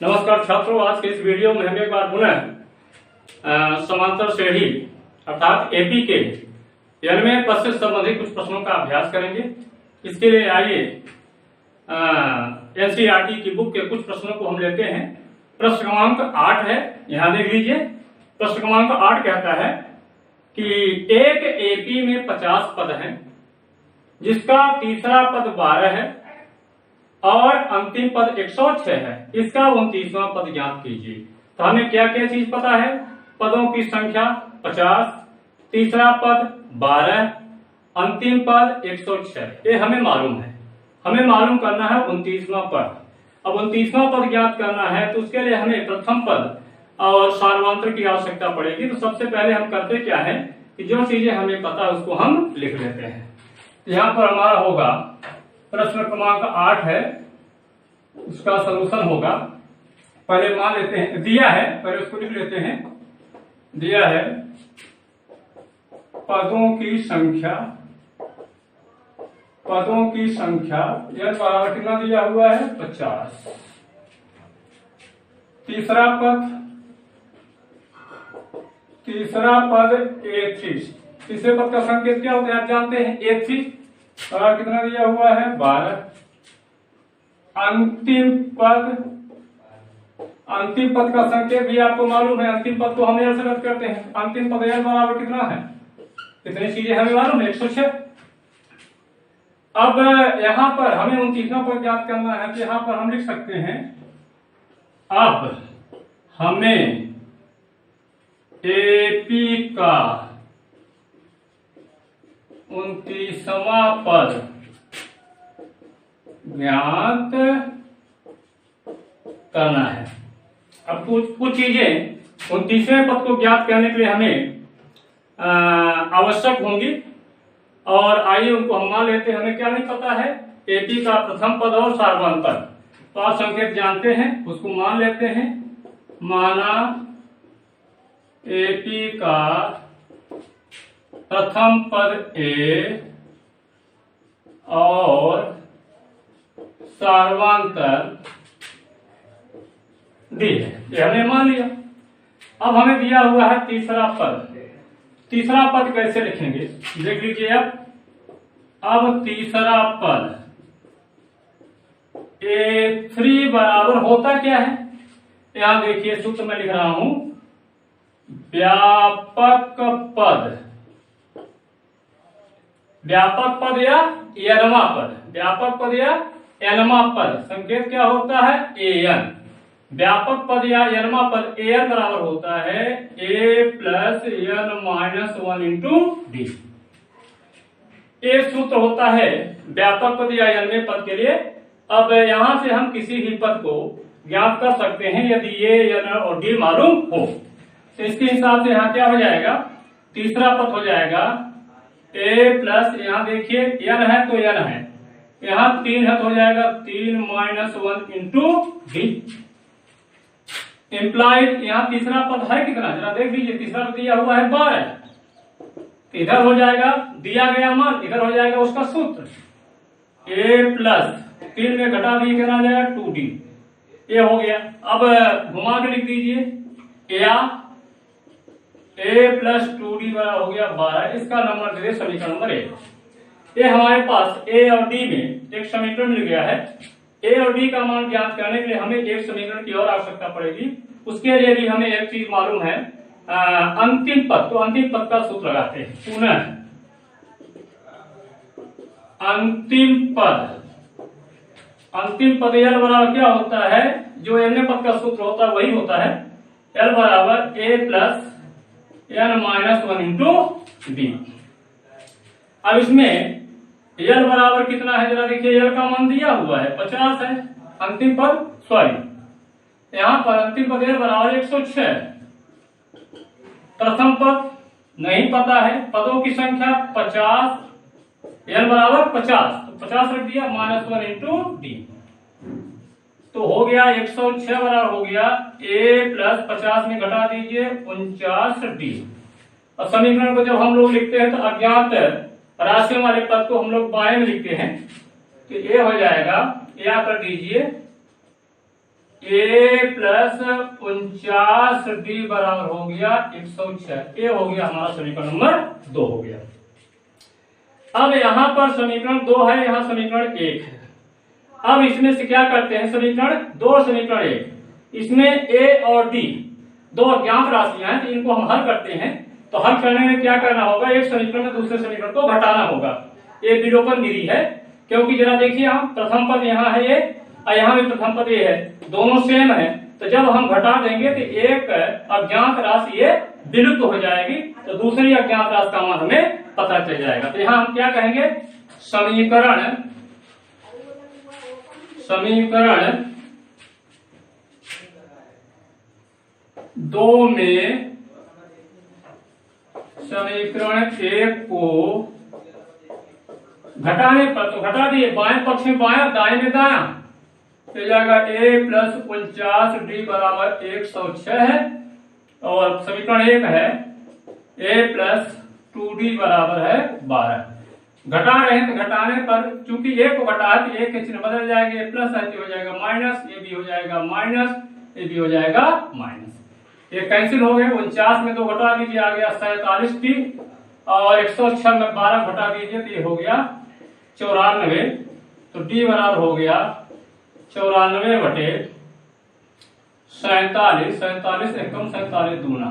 नमस्कार छात्रों, आज के इस वीडियो में हम एक बार पुनः समांतर श्रेणी अर्थात एपी के में पद से संबंधित कुछ प्रश्नों का अभ्यास करेंगे। इसके लिए आइए एनसीईआरटी की बुक के कुछ प्रश्नों को हम लेते हैं। प्रश्न क्रमांक 8 है, यहाँ देख लीजिए। प्रश्न क्रमांक 8 कहता है कि एक एपी में 50 पद हैं, जिसका तीसरा पद 12 है और अंतिम पद 106 है। इसका 29वां पद ज्ञात कीजिए। तो हमें क्या क्या चीज पता है? पदों की संख्या 50, तीसरा पद 12, अंतिम पद 106, ये हमें मालूम है। हमें मालूम करना है 29वां पद। अब 29वां पद ज्ञात करना है तो उसके लिए हमें प्रथम पद और सार्वंत्र की आवश्यकता पड़ेगी। तो सबसे पहले हम करते क्या है कि जो चीजें हमें पता है उसको हम लिख लेते हैं। यहाँ पर हमारा होगा प्रश्न क्रमांक 8 है, उसका सलूशन होगा। पहले मान लेते हैं, दिया है, पहले उसको लिख लेते हैं। दिया है पदों की संख्या, यह बराबर कितना दिया हुआ है? 50। तीसरा पद 31। तीसरे पद का संकेत क्या होता है आप जानते हैं? 31 और कितना दिया हुआ है? 12। अंतिम पद का संकेत भी आपको मालूम है। अंतिम पद को हम ऐसे रद्द करते हैं। अंतिम पद एल बराबर कितना है? कितनी चीजें हमें मालूम है? 106। अब यहां पर हमें 29वां पद ज्ञात करना है तो यहां पर हम लिख सकते हैं, अब हमें एपी का 29वां पद ज्ञात करना है। अब कुछ चीजें 29वें पद को ज्ञात करने के लिए हमें आवश्यक होंगी और आइए उनको हम मान लेते हैं। हमें क्या नहीं पता है? एपी का प्रथम पद और सार्वधातुक पद। तो आप संकेत जानते हैं, उसको मान लेते हैं। माना एपी का प्रथम पद ए और सार्वधातुक डी है, ये हमने मान लिया। अब हमें दिया हुआ है तीसरा पद। तीसरा पद कैसे लिखेंगे देख लीजिए आप। अब तीसरा पद A3 बराबर होता क्या है? यहां देखिए सूत्र में लिख रहा हूं, व्यापक पद या एनवा पद। व्यापक पद या एनवा पद संकेत क्या होता है? एन। व्यापक पद या एनवा पद एन बराबर होता है a plus n minus 1 into d. एक सूत्र होता है व्यापक पद या एनवे पद के लिए। अब यहां से हम किसी भी पद को ज्ञात कर सकते हैं यदि ये एन और डी मालूम हो। तो इसके हिसाब से यहाँ क्या हो जाएगा? तीसरा पद हो जाएगा ए प्लस, यहाँ देखिए एन है तो एन है, यहाँ 3 है तो हो जाएगा 3 माइनस 1 इंटू डी। इम्प्लाइड यहाँ तीसरा पद है कितना जरा देख लीजिए। तीसरा पद दिया हुआ है 12, इधर हो जाएगा दिया गया मान, इधर हो जाएगा उसका सूत्र ए प्लस 3 में घटा दिए कितना जाएगा? 2d। ये हो गया। अब घुमा के लिख दीजिए, या ए प्लस 2d बराबर हो गया 12। इसका नंबर दे समीकरण नंबर 1। ये हमारे पास ए और डी में एक समीकरण मिल गया है। ए और डी का मान ज्ञात करने के लिए हमें एक समीकरण की और आवश्यकता पड़ेगी। उसके लिए भी हमें एक चीज मालूम है, अंतिम पद। तो अंतिम पद का सूत्र लगाते हैं। पुनः अंतिम पद एल बराबर क्या होता है? जो एन पद का सूत्र होता है वही होता है। एल बराबर a plus n minus 1 into d. अब इसमें एल बराबर कितना है जरा देखिए। एल का मान दिया हुआ है 50 है। अंतिम पद यहाँ पर अंतिम पद एल बराबर 106। प्रथम पद नहीं पता है। पदों की संख्या 50, एल बराबर 50 तो 50 रख दिया माइनस 1 इंटू डी। तो हो गया 106 बराबर हो गया ए प्लस 50 में घटा दीजिए 49d। और समीकरण को जब हम लोग लिखते हैं तो अज्ञात राशियों वाले पद को हम लोग बाएं में लिखते हैं। तो ये हो जाएगा, या कर दीजिए ए प्लस 49D बराबर हो गया 106। ये हो गया हमारा समीकरण नंबर 2 हो गया। अब यहाँ पर समीकरण 2 है, यहाँ समीकरण 1 है। अब इसमें से क्या करते हैं, समीकरण 2 और समीकरण 1, इसमें ए और डी दो अज्ञात राशियां हैं, तो इनको हम हल करते हैं। तो हल करने में क्या करना होगा, एक समीकरण में दूसरे समीकरण को घटाना होगा। ये विलोपनगिरी है, क्योंकि जरा देखिए यहाँ प्रथम पद यहाँ है ए और यहाँ भी प्रथम पद ए है, दोनों सेम है। तो जब हम घटा देंगे तो एक अज्ञात राशि ये विलुप्त हो जाएगी, तो दूसरी अज्ञात राशि का मान हमें पता चल जाएगा। तो यहाँ हम क्या कहेंगे, समीकरण 2 में समीकरण 1 को घटाने पर, तो घटा दिए, बाएं पक्ष में बायां दाएं में दायां, तो जाएगा a प्लस 49D बराबर 106 है। और समीकरण 1 है a प्लस 2D बराबर है 12। घटा रहे हैं तो घटाने पर चूंकि a को घटा है तो a के चिन्ह बदल जाएंगे, प्लस है तो हो जाएगा माइनस, ये भी हो जाएगा माइनस, ये भी हो जाएगा माइनस, ये कैंसिल हो गए। 49 में 2 घटा दीजिए, आ गया 47D, और 106 में 12 घटा दीजिए तो ये हो गया 94। तो D बराबर हो गया 94 बटे 47, 47 एकम 47 दूना।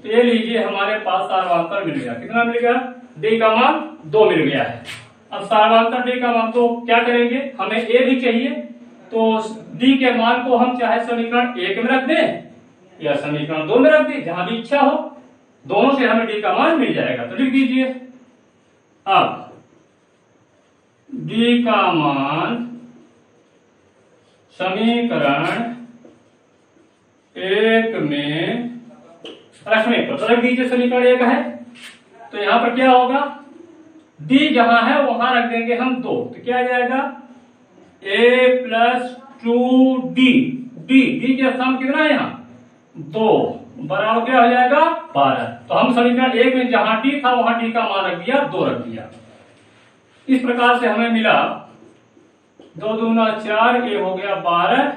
तो ये लीजिए हमारे पास सार्वधातुक मिल गया। कितना मिल गया, D का मान 2 मिल गया है। अब सार्वधातुक D का मान तो क्या करेंगे, हमें A भी चाहिए, तो D के मान को हम चाहे समीकरण 1 में रख दें या समीकरण 2 में रख दें, जहां भी इच्छा हो, दोनों से हमें D का मान मिल जाएगा। तो लिख दीजिए, अब D का मान समीकरण 1 में रखने पर, तो रख दीजिए समीकरण 1 है, तो यहां पर क्या होगा, D जहां है वहां रख देंगे हम 2, तो क्या आ जाएगा a प्लस 2D, D के स्थान कितना है यहाँ 2, बराबर क्या हो जाएगा 12। तो हम समीकरण 1 में जहां D था वहां D का मान रख दिया, 2 रख दिया। इस प्रकार से हमें मिला 2 दूना 4, ये हो गया 12,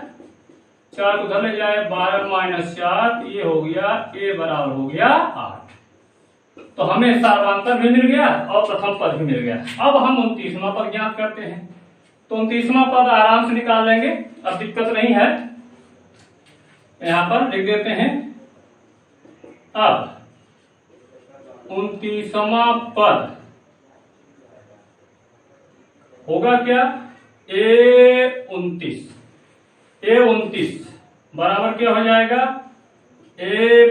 4 को उधर ले जाए, 12 माइनस 4, ये हो गया a बराबर हो गया 8। तो हमें सार्वधातुक भी मिल गया और प्रथम पद भी मिल गया। अब हम 29वां पद ज्ञात करते हैं, तो 29वां पद आराम से निकाल लेंगे, अब दिक्कत नहीं है। यहां पर लिख देते हैं, अब 29वां पद होगा क्या, A29 बराबर क्या हो जाएगा, a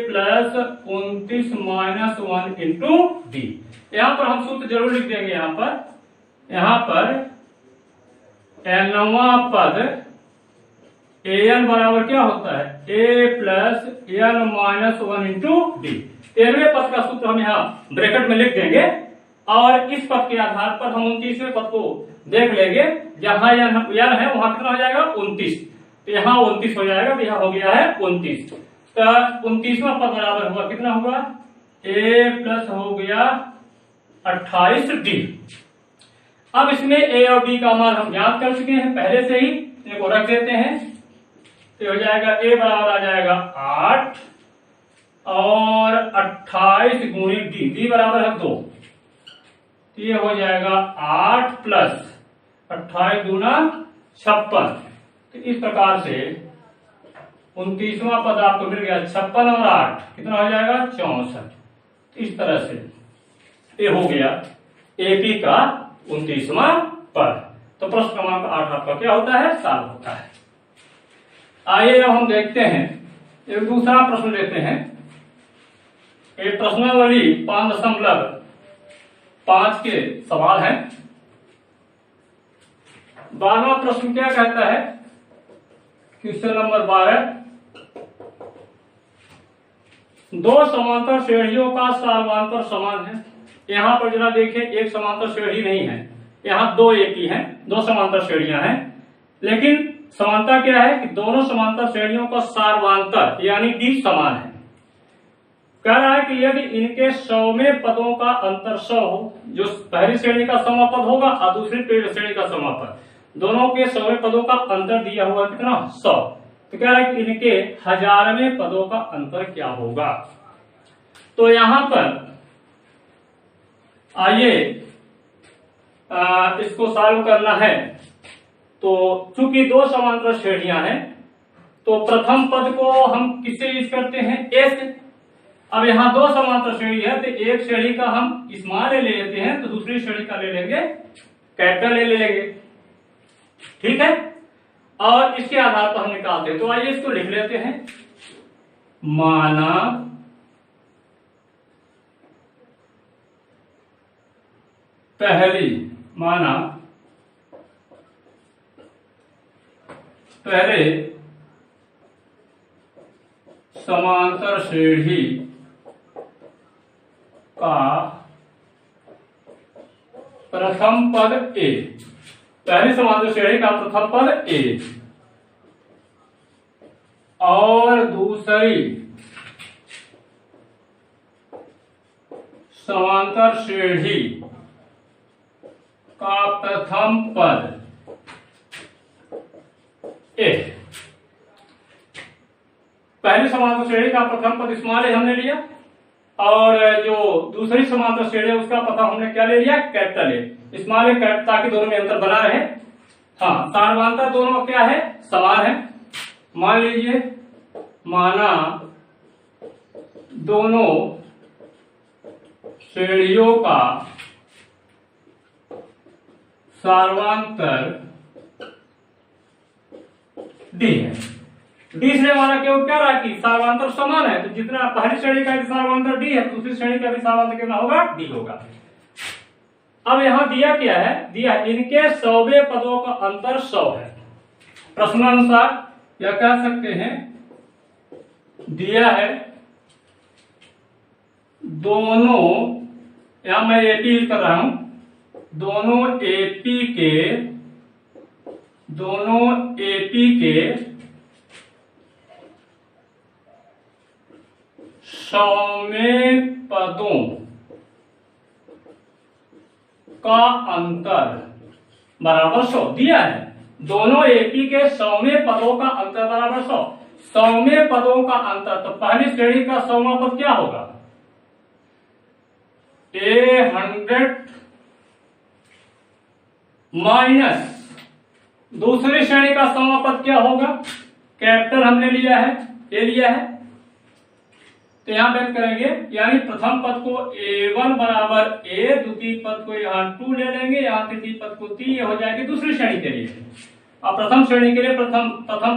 plus 29 minus 1 into D. यहां पर हम सूत्र जरूर लिख देंगे। यहां पर nवां पद an बराबर क्या होता है, a plus n minus 1 into d. 13वें पद का सूत्र हम यहाँ ब्रैकेट में लिख देंगे, और इस पद के आधार पर हम 29वें पद को देख लेंगे, जहां n है वहां कितना हो जाएगा 29, तो यहाँ 29 हो जाएगा, तो यहाँ हो गया है 29। तो 29वां पद बराबर हुआ कितना होगा, a प्लस हो गया 28D। अब इसमें a और d का मान हम ज्ञात कर चुके हैं पहले से ही, इनको रख देते हैं, तो हो जाएगा a बराबर आ जाएगा 8 और 28 गुणी d बराबर है 2, तो ये हो जाएगा 8 प्लस 28 दूना 56। तो इस प्रकार से 29वां पद आपको मिल गया 56 और 8 कितना हो जाएगा 64। इस तरह से ये हो गया एपी का 29वां पद। तो प्रश्न क्रमांक 8 आपका क्या होता है, साल होता है। आइए अब हम देखते हैं, एक दूसरा प्रश्न लेते हैं। एक प्रश्नावली 5.5 के सवाल है। 12वां प्रश्न क्या कहता है, क्वेश्चन नंबर 12, 2 समांतर श्रेणियों का सार्वधातुक समान है। यहाँ पर जरा देखिए, एक समांतर श्रेणी नहीं है, यहाँ 2 एपी हैं, 2 समांतर श्रेणियां हैं, लेकिन समानता क्या है कि दोनों समांतर श्रेणियों का सार्वधातुक यानी डी समान है। कह रहा है कि यदि इनके 100वें पदों का अंतर 100 हो, जो पहली श्रेणी का 100वां पद होगा और दूसरी श्रेणी का 100वां पद, दोनों के 100वें पदों का अंतर दिया हुआ कितना 100। तो क्या है इनके 1000वें पदों का अंतर क्या होगा। तो यहां पर आइए इसको सॉल्व करना है। तो चूंकि दो समांतर श्रेणियां हैं तो प्रथम पद को हम किससे यूज करते हैं ए से। अब यहाँ दो समांतर श्रेणी है तो एक श्रेणी का हम स्मॉल ए ले लेते हैं तो दूसरी श्रेणी का ले लेंगे कैपिटल ए ले लेंगे, ठीक है। और इसके आधार पर हम निकालते हैं। तो आइए इसको लिख लेते हैं। माना पहले समांतर श्रेणी का प्रथम पद ए, पहली समांतर श्रेणी का प्रथम पद ए और दूसरी समांतर श्रेणी का प्रथम पद ए। पहली समांतर श्रेणी का प्रथम पद स्मॉल ए हमने लिया और जो दूसरी समांतर श्रेणी है उसका पता हमने क्या ले लिया कैपिटल ए। स्मॉल ए ताकि दोनों में अंतर बना रहे। हाँ, सार्वधानता दोनों क्या है समान है। मान लीजिए माना दोनों श्रेणियों का सार्वधानता डी है। डी से हमारा क्यों क्या रहा कि सार्वधानता समान है तो जितना पहली श्रेणी का सार्वधानता डी है दूसरी श्रेणी का भी सार्वधानता कितना होगा डी होगा। अब यहां दिया क्या है, दिया इनके 100वें पदों का अंतर 100 है। प्रश्नानुसार या कह सकते हैं दिया है दोनों, यहां मैं एपी यूज कर रहा हूं, दोनों एपी के 100वें पदों का अंतर बराबर 100 दिया है। दोनों एपी के 100वें पदों का अंतर बराबर 100। 100वें पदों का अंतर तो पहली श्रेणी का 100वां पद क्या होगा A100 माइनस दूसरी श्रेणी का 100वां पद क्या होगा कैपिटल हमने लिया है ए लिया है तो यहां व्यक्त करेंगे यानी प्रथम पद को A1 बराबर ए, द्वितीय पद को यहाँ 2 ले लेंगे, यहाँ तृतीय पद को 3, ये हो जाएगी दूसरी श्रेणी के लिए। अब प्रथम श्रेणी के लिए प्रथम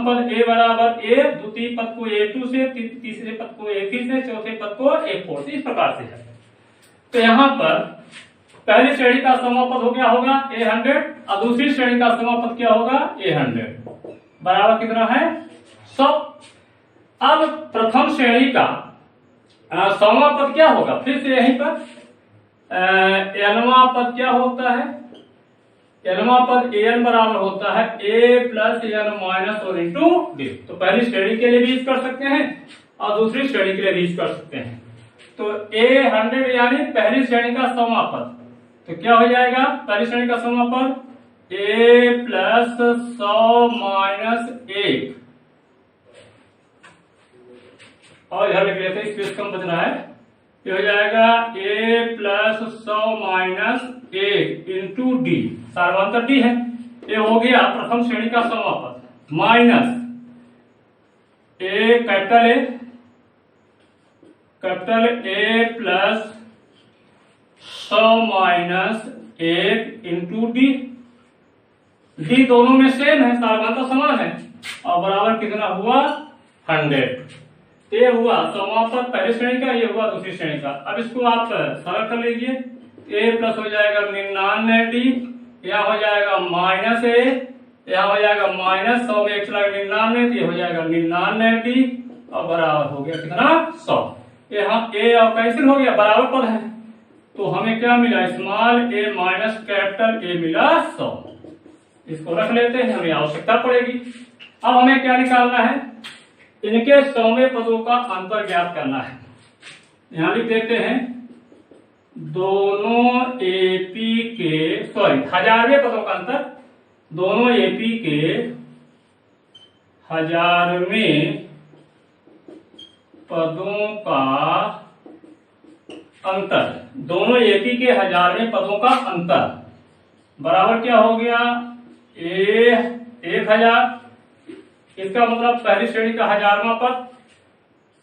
पद A बराबर ए, द्वितीय पद को A2 से, तीसरे पद को A3 से, चौथे पद को A4 से, इस प्रकार से है। तो यहाँ पर पहली श्रेणी का 100वां पद हो गया होगा A100 और दूसरी श्रेणी का 100वां पद क्या होगा A100 बराबर कितना है 100। अब प्रथम श्रेणी का 100वां पद क्या होगा फिर से यहीं पर nवां पद क्या होता है, nवां पद an बराबर होता है a प्लस n माइनस और इंटू डी। तो पहली श्रेणी के लिए भी यूज कर सकते हैं और दूसरी श्रेणी के लिए भी यूज कर सकते हैं। तो A100 यानी पहली श्रेणी का 100वां पद तो क्या हो जाएगा पहली श्रेणी का 100वां पद a प्लस 100 माइनस 1 और इधर लिख लेते हैं स्पेस कम बचना है। ये हो जाएगा a plus 100 minus 1 into d, सार्वधानता डी है। ये हो गया प्रथम श्रेणी का 100वां पद minus a capital A plus 100 minus 1 into d. D दोनों में सेम है, सार्वधानता समान है और बराबर कितना हुआ 100। ये हुआ 100वां पद पहली श्रेणी का, ये हुआ दूसरी श्रेणी का। अब इसको आप सरल कर लीजिए, a प्लस हो जाएगा 99d, यहाँ हो जाएगा माइनस a, यहाँ हो जाएगा माइनस 100 में 1 चला 99, ये हो जाएगा 99d और बराबर हो गया कितना 100। यहाँ a और कैंसिल हो गया बराबर पद है तो हमें क्या मिला small a minus capital A मिला 100। इसको रख लेते हैं, हमें आवश्यकता पड़ेगी। अब हमें क्या निकालना है इनके 100वें पदों का अंतर ज्ञात करना है। यहां लिख देते हैं दोनों एपी के 1000वें पदों का अंतर दोनों एपी के 1000वें पदों का अंतर, दोनों एपी के 1000वें पदों का अंतर बराबर क्या हो गया? 1000, इसका मतलब पहली श्रेणी का 1000वां पद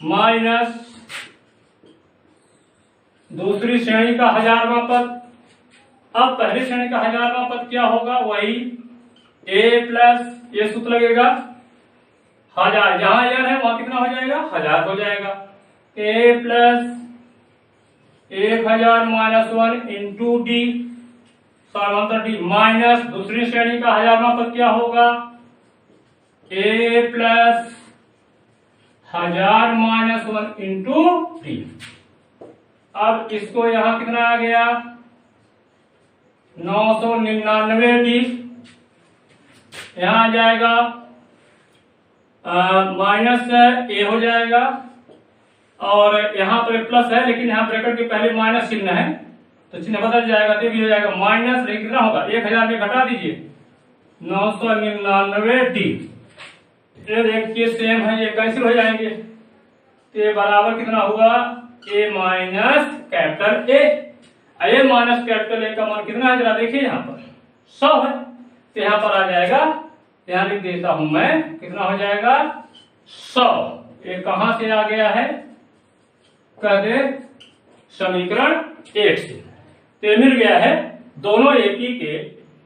माइनस दूसरी श्रेणी का 1000वां पद। अब पहली श्रेणी का 1000वां पद क्या होगा? वही a प्लस ये सूत्र लगेगा 1000, जहां n है वहां कितना हो जाएगा? 1000 हो जाएगा। a plus 1000 minus 1 into D समांतर डी माइनस दूसरी श्रेणी का 1000वां पद क्या होगा? a plus 1000 minus 1 into d. अब इसको यहां कितना आ गया? 999 डी, यहां आ जाएगा माइनस ए हो जाएगा और यहां पर प्लस है लेकिन यहां ब्रैकेट के पहले माइनस चिन्ह है तो चिन्ह बदल जाएगा, तो भी हो जाएगा माइनस, लेकिन कितना होगा? 1000 में घटा दीजिए 999 डी। ये देखिए सेम है, ये कैंसिल हो जाएंगे तो ये बराबर कितना हुआ? A minus capital A minus capital A का मान कितना है? जरा देखिए यहाँ पर 100 है तो यहाँ पर आ जाएगा, यहाँ लिख देता हूं मैं, कितना हो जाएगा? 100। ये कहां से आ गया है? कह दे समीकरण 1 से। तो ये मिल गया है दोनों एपी के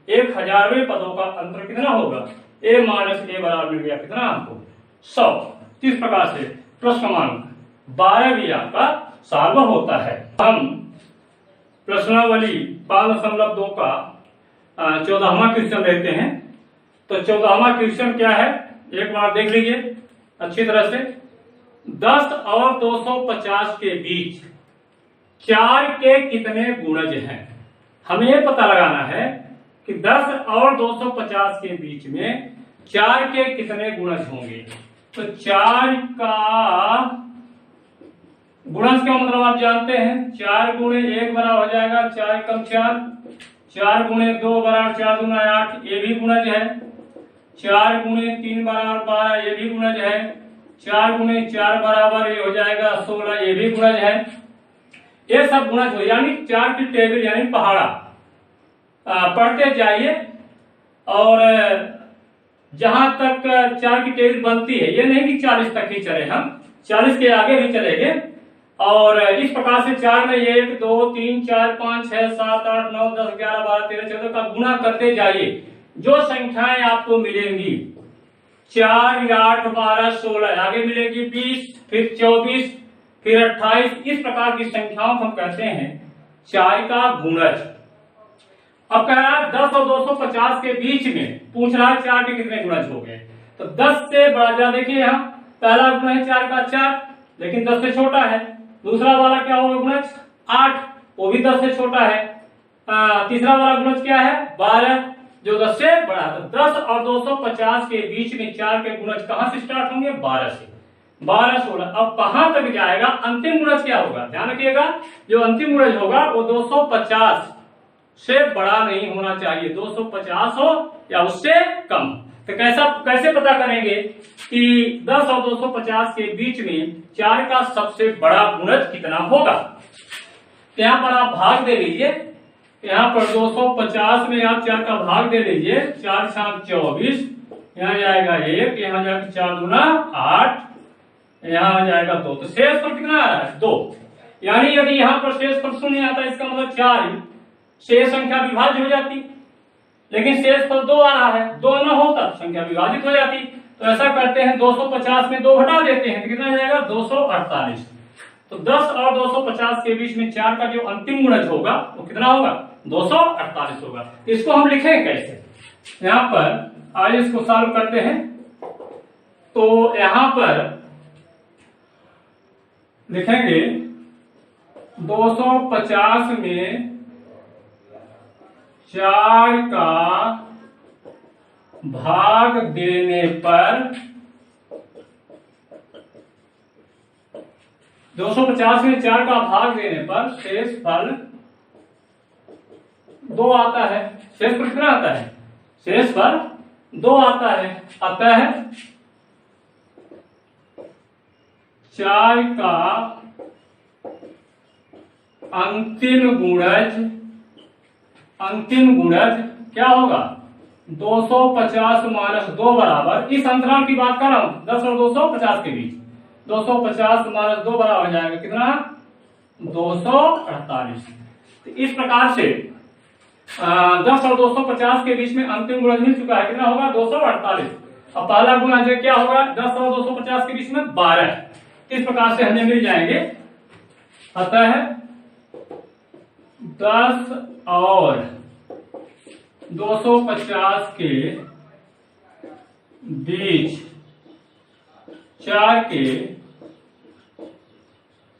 1000वें पदों का अंतर कितना होगा? ए माइनस ए बराबर मिल गया कितना आपको? 100। इस प्रकार से प्रश्न क्रमांक 12 भी आपका सॉल्व होता है। हम प्रश्नावली 5.2 का 14वां क्वेश्चन देखते हैं। तो 14वां क्वेश्चन क्या है एक बार देख लीजिए अच्छी तरह से। 10 और 250 के बीच 4 के कितने गुणज हैं? हमें यह पता लगाना है कि 10 और 250 के बीच में 4 के कितने गुणज होंगे। तो 4 का गुणज का मतलब आप जानते हैं, 4 गुणे 1 बराबर हो जाएगा 4 कम 4, 4 गुणे 2 बराबर 4 दूना 8, ये भी गुणज है। 4 गुणे 3 बराबर 12, ये भी गुणज है। 4 गुणे 4 बराबर ये हो जाएगा 16, ये भी गुणज है। ये सब गुणज हो, यानी 4 की टेबल यानी पहाड़ा पढ़ते जाइए और जहां तक 4 की टेबल बनती है, ये नहीं कि 40 तक ही चले, हम 40 के आगे भी चलेंगे। और इस प्रकार से 4 में 1 2 3 4 5 6 7 8 9 10 11 12 13 14 का गुणा करते जाइए। जो संख्याएं आपको मिलेंगी 4 8 12 16, आगे मिलेगी 20, फिर 24, फिर 28, इस प्रकार की संख्याओं को हम कहते हैं 4 का गुणज। अब कह रहा है 10 और 250 के बीच में पूछ रहा है 4 के कितने गुणज हो गए। तो 10 से बड़ा, जा देखिए यहाँ पहला गुण है 4 का 4, लेकिन 10 से छोटा है। दूसरा वाला क्या होगा गुणज 8, वो भी 10 से छोटा है। तीसरा वाला गुणज क्या है 12, जो 10 से बड़ा है। तो 10 और 250 के बीच में 4 के गुणज कहां से स्टार्ट होंगे? 12 से। 12 16, अब कहां तक जाएगा? अंतिम गुणज क्या होगा? ध्यान रखिएगा, जो अंतिम गुणज होगा वो 250 से बड़ा नहीं होना चाहिए, 250 हो या उससे कम। तो कैसे पता करेंगे कि 10 और 250 के बीच में 4 का सबसे बड़ा गुणज कितना होगा? यहां पर आप भाग दे लीजिए, यहाँ पर 250 में आप 4 का भाग दे लीजिए, 4 7 24, यहाँ जाएगा 1, यहाँ जाएगा 4 दूना 8, यहाँ आ जाएगा 2, तो शेष पर कितना आ रहा है 2। यानी यदि यहाँ पर शेष पर शून्य आता है, इसका मतलब 4 शेष संख्या विभाज्य हो जाती, लेकिन शेष पर 2 आ रहा है, 2 न होता संख्या विभाजित हो जाती। तो ऐसा करते हैं 250 में 2 घटा देते हैं, तो कितना आ जाएगा 248। तो 10 और 250 के बीच में 4 का जो अंतिम गुणज होगा वो कितना होगा 248 होगा। इसको हम लिखें कैसे? यहाँ पर आइए इसको सॉल्व करते हैं। तो यहाँ पर लिखेंगे 250 में 4 का भाग देने पर 250 में 4 का भाग देने पर शेष फल 2 आता है। शेष फल कितना आता है शेष पर 2 आता है। अतः 4 का अंतिम गुणज क्या होगा? 250 माइनस 2 बराबर, इस अंतराल की बात कर रहा हूं 10 और 250 के बीच, 250 माइनस 2 बराबर हो जाएगा कितना? 248। तो इस प्रकार से 10 और 250 के बीच में अंतिम गुणज मिल चुका है। कितना होगा? 248। अब पहला गुणज क्या होगा? 10 और 250 के बीच में 12। इस प्रकार से हमें मिल जाएंगे। अतः 10 और 250 के बीच 4 के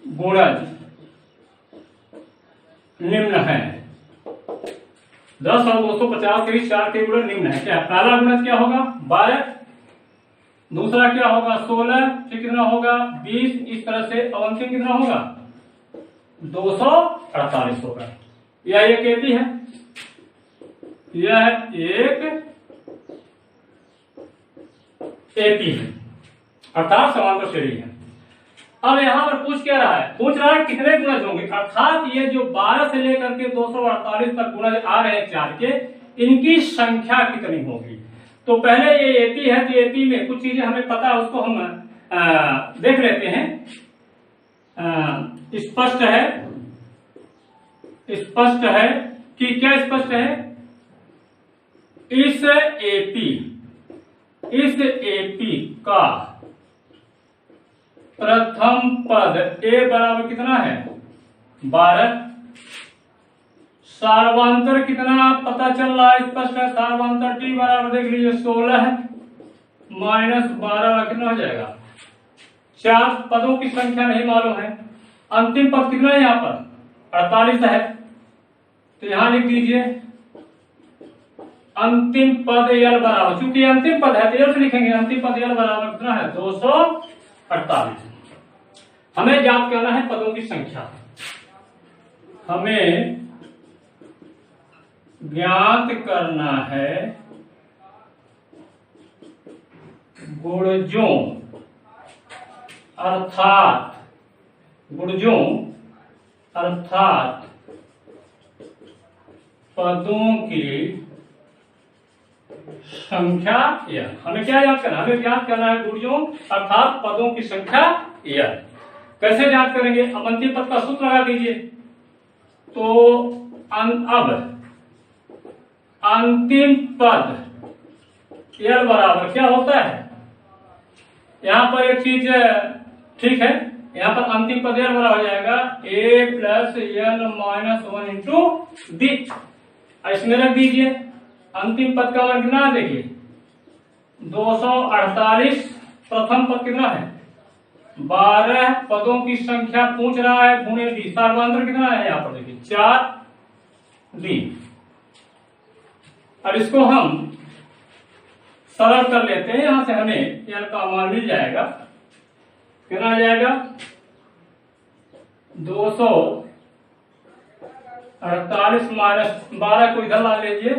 गुणज निम्न है। 10 और 250 के बीच 4 के गुणज निम्न है। क्या पहला गुणज क्या होगा? 12, दूसरा क्या होगा? 16, फिर कितना होगा? 20। इस तरह से अंतिम कितना होगा? 248 होगा। यह एक एपी है, यह एक एपी है, अर्थात समांतर श्रेणी है। अब यहां पर पूछ क्या रहा है? पूछ रहा है कितने गुणज होंगे, अर्थात ये जो 12 से लेकर के 248 तक गुणज आ रहे हैं 4 के, इनकी संख्या कितनी होगी। तो पहले ये एपी है, तो एपी में कुछ चीजें हमें पता है, उसको हम देख लेते हैं। स्पष्ट है कि क्या स्पष्ट है? इस एपी का प्रथम पद ए बराबर कितना है? 12। सार्वंतर कितना पता चल रहा है? स्पष्ट है। सार्वंतर टी बराबर देख लीजिए 16 माइनस 12 कितना हो जाएगा? 4। पदों की संख्या नहीं मालूम है। अंतिम पद कितना है यहाँ पर? 48 है। तो यहां लिख दीजिए अंतिम पद यल बराबर, चूंकि अंतिम पद है तो यल से लिखेंगे। अंतिम पद यल बराबर कितना है? 248। हमें ज्ञात करना है पदों की संख्या। हमें ज्ञात करना है गुणजों अर्थात पदों की संख्या या हमें क्या याद करना? हमें ज्ञात करना है गुणजों अर्थात पदों की संख्या या। कैसे ज्ञात करेंगे? अब अंतिम पद का सूत्र लगा दीजिए। तो अब अंतिम पद यल बराबर क्या होता है? यहां पर एक चीज ठीक है, यहां पर अंतिम पद यल बराबर हो जाएगा a plus L minus 1 into D. इसमें रख दीजिए अंतिम पद का मान कितना है? देखिए 248। प्रथम पद कितना है? 12। पदों की संख्या पूछ रहा है गुणे डी। सार्वंतर कितना है यहाँ पर? देखिए 4 डी। अब इसको हम सरल कर लेते हैं। यहां से हमें यल का मान मिल जाएगा। कितना आ जाएगा? 248 माइनस 12 को इधर ला लीजिए।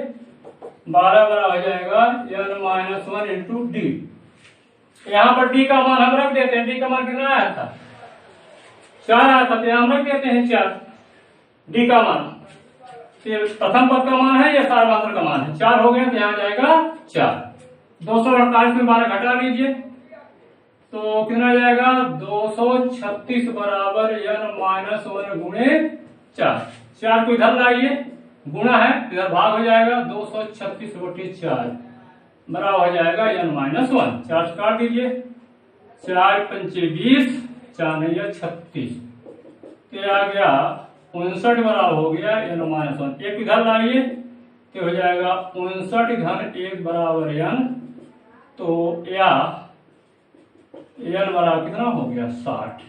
12 बराबर हो जाएगा यल माइनस 1 इंटू डी। यहाँ पर डी का मान हम रख देते हैं। डी का मान कितना आया था? 4 आया था, तो यहाँ हम रख देते हैं 4 डी का मान। ये प्रथम पद का मान है या सार्वंतर का मान है? 4 हो गया, तो यहाँ जाएगा 4। 248 में 12 घटा लीजिए तो कितना जाएगा? 236 बराबर यल माइनस 1 गुणे 4। 4 को इधर लाइए, गुणा है इधर भाग हो जाएगा। 236/4 बराबर हो जाएगा यल माइनस 1। 4 काट दीजिए। 4 पंचे 20, 4 नहीं 36, तो आ गया 59 बराबर हो गया यल माइनस 1। एक इधर लाइए तो हो जाएगा 59 धन 1 बराबर n। तो या यल बराबर कितना हो गया? 60।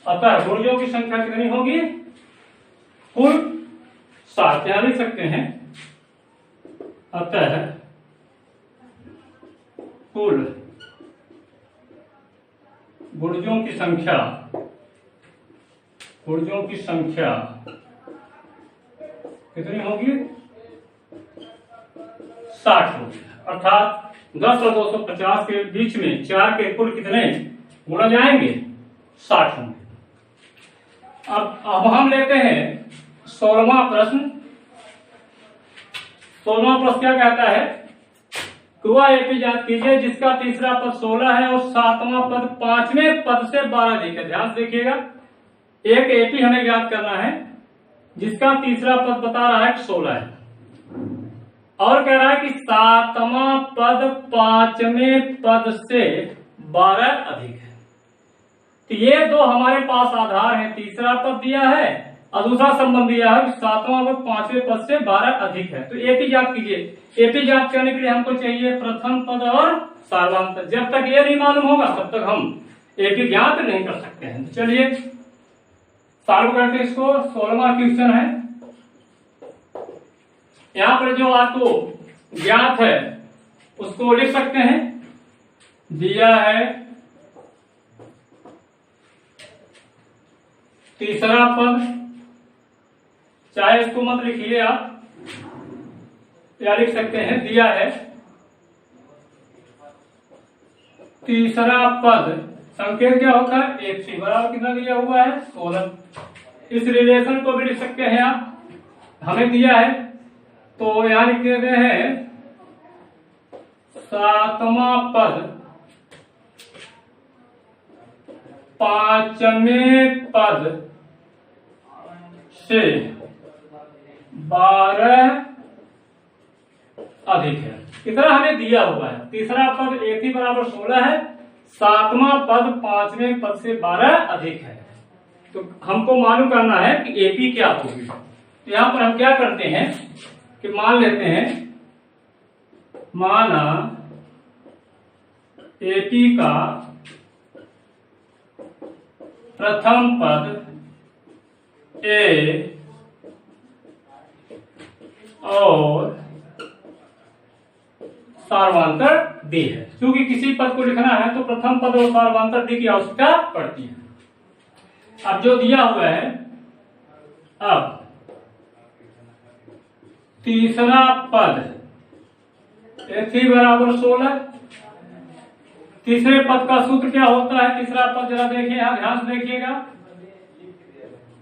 अतः गुणजों की संख्या कितनी होगी? कुल 60। यहां लिख सकते हैं अतः कुल गुणजों की संख्या कितनी होगी? 60 हो गया। अर्थात 10 और 250 के बीच में 4 के कुल कितने गुणा जाएंगे? 60 होंगे। अब हम लेते हैं 16वां प्रश्न। 16वां प्रश्न क्या कहता है? वह एपी ज्ञात कीजिए जिसका तीसरा पद 16 है और 7वां पद 5वें पद से 12 अधिक है। ध्यान से देखिएगा, एक एपी हमें ज्ञात करना है जिसका तीसरा पद बता रहा है कि 16 है और कह रहा है कि 7वां पद 5वें पद से 12 अधिक है। तो ये दो हमारे पास आधार हैं, तीसरा पद दिया है और दूसरा संबंध दिया है कि 7वां पद 5वें पद से 12 अधिक है। तो एपी ज्ञात कीजिए। एपी ज्ञात करने के लिए हमको चाहिए प्रथम पद और सार्वधातुक पद। जब तक ये नहीं मालूम होगा तब तक हम एपी ज्ञात नहीं कर सकते हैं। तो चलिए सॉल्व करते हैं इसको। 16वां क्वेश्चन है। यहां पर जो आपको ज्ञात है उसको लिख सकते हैं। दिया है तीसरा पद, चाहे इसको मत लिखिए आप, या लिख सकते हैं दिया है तीसरा पद, संकेत क्या होता है? एक सी बराबर कितना दिया हुआ है? 16। इस रिलेशन को भी लिख सकते हैं आप, हमें दिया है तो यहां लिख देते हैं 7वां पद 5वें पद से 12 अधिक है। कितना हमें दिया हुआ है? तीसरा पद एक ही बराबर 16 है, 7वां पद 5वें पद से 12 अधिक है। तो हमको मालूम करना है कि एपी क्या होगी। तो यहां पर हम क्या करते हैं कि मान लेते हैं, माना एपी का प्रथम पद ए और सार्वधातुक डी है। क्योंकि किसी पद को लिखना है तो प्रथम पद और सार्वधातुक डी की आवश्यकता पड़ती है। अब जो दिया हुआ है, अब तीसरा पद एक ही बराबर 16। तीसरे पद का सूत्र क्या होता है? तीसरा पद जरा देखिए, यहां ध्यान से देखिएगा।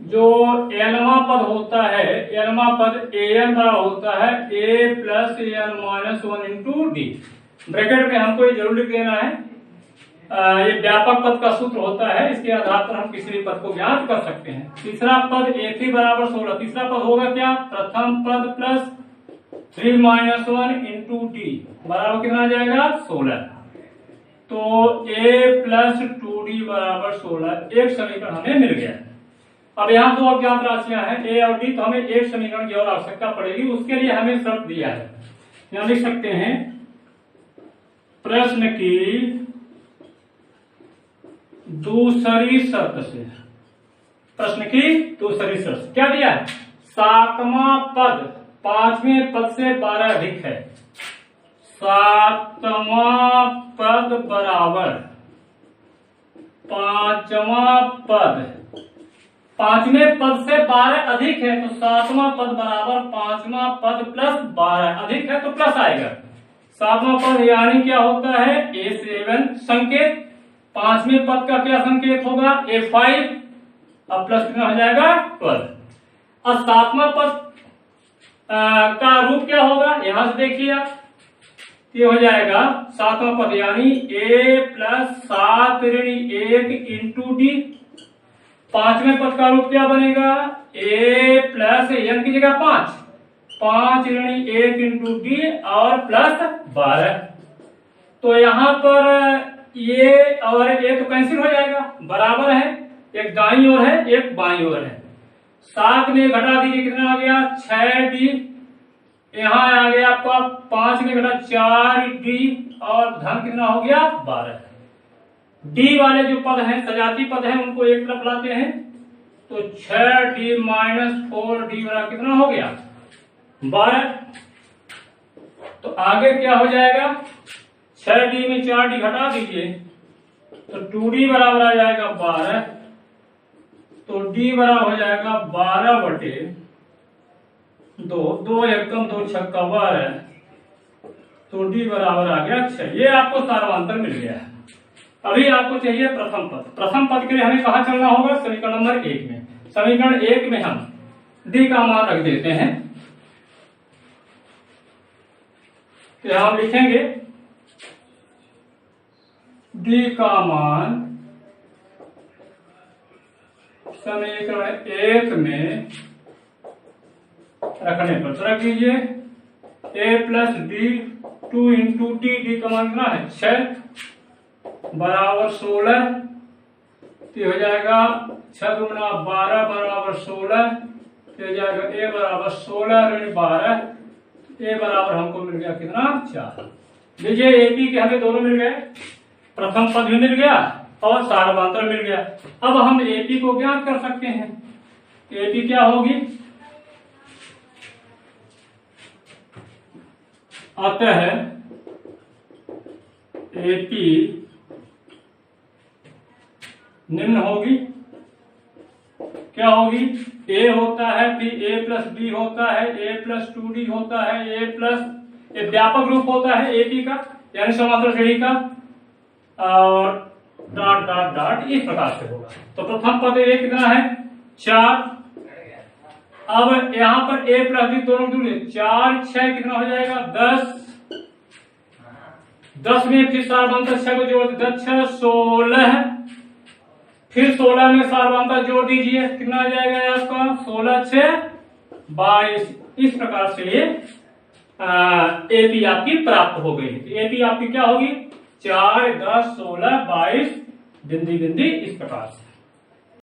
जो एनवा पद होता है, एनवा पद एन बराबर होता है a plus n minus 1 into d. Bracket में हमको ये जरूर लिख देना है। ये व्यापक पद का सूत्र होता है, इसके आधार पर हम किसी भी पद को ज्ञात कर सकते हैं। तीसरा पद एक ही बराबर 16। तीसरा पद होगा क्या? प्रथम पद प्लस 3 माइनस 1 इंटू डी बराबर कितना आ जाएगा? 16। तो a प्लस 2d बराबर 16। एक समीकरण हमें मिल गया। अब यहाँ दो अज्ञात राशियां हैं a और d, तो हमें एक समीकरण की और आवश्यकता पड़ेगी। उसके लिए हमें शर्त दिया है, यहाँ लिख सकते हैं प्रश्न की दूसरी शर्त से। प्रश्न की दूसरी शर्त क्या दिया है? 7वां पद 5वें पद से 12 अधिक है। 7वां पद बराबर 5वां पद 5वें पद से 12 अधिक है। तो 7वां पद बराबर 5वां पद प्लस 12 अधिक है तो प्लस आएगा। 7वां पद यानी क्या होता है? A7 संकेत। 5वें पद का क्या संकेत होगा? A5। अब प्लस कितना हो जाएगा? 12। और 7वां पद का रूप क्या होगा? यहां से देखिए आप, ये हो जाएगा 7वां पद यानी a प्लस 7 ऋणी 1 इंटू डी। 5वें पद का रूप क्या बनेगा? a प्लस n की जगह 5 ऋणी 1 इंटू डी और प्लस 12। तो यहाँ पर ये और ये तो कैंसिल हो जाएगा, बराबर है, एक दाईं ओर है एक बाईं ओर है। 7 में घटा दीजिए, कितना आ गया? 6d। यहाँ आ गया आपका 5 में घटा 4d और धन कितना हो गया? 12। डी वाले जो पद हैं, सजाती पद हैं, उनको एक तरफ लाते हैं तो 6d माइनस 4d वाला कितना हो गया? 12। तो आगे क्या हो जाएगा? 6d में 4d घटा दीजिए तो 2d बराबर आ जाएगा 12। तो d बराबर हो जाएगा 12 बटे 2, 2 एकम 2 छक्का 12 तो डी बराबर आ गया 6। ये आपको सार्वधातुक मिल गया है। अभी आपको चाहिए प्रथम पद। प्रथम पद के लिए हमें कहाँ चलना होगा? समीकरण नंबर 1 में। समीकरण 1 में हम डी का मान रख देते हैं। तो यहां हम लिखेंगे डी का मान समीकरण 1 में रखने पर, तो रख दीजिए a plus D 2 into T. D का मान कितना है? 6 बराबर 16। तो हो जाएगा 6 गुना 12 बराबर 16। तो हो जाएगा a बराबर 16 ऋण 12। a बराबर हमको मिल गया कितना? 4। लीजिए एपी के हमें दोनों मिल गए, प्रथम पद भी मिल गया और सार्वधातुक मिल गया। अब हम एपी को ज्ञात कर सकते हैं। एपी क्या होगी? अतः एपी निम्न होगी। क्या होगी? ए होता है, फिर ए प्लस बी होता है, ए प्लस 2d होता है, ए प्लस, ये व्यापक रूप होता है एपी का, यानी समांतर श्रेणी का, और डॉट डॉट डॉट इस प्रकार से होगा। तो प्रथम पद ए कितना है? 4। अब यहां पर ए प्लस बी दोनों जुड़े, 4 6 कितना हो जाएगा? 10। 10 में फिर सार्वधातुक 6 को जोड़, 10 6 16। फिर 16 में सार्वधातुक जोड़ दीजिए, कितना आ जाएगा आपका? 16 6 22। इस प्रकार से ये एपी आपकी प्राप्त हो गई। एपी आपकी क्या होगी? 4 10 16 22 बिंदी बिंदी इस प्रकार से।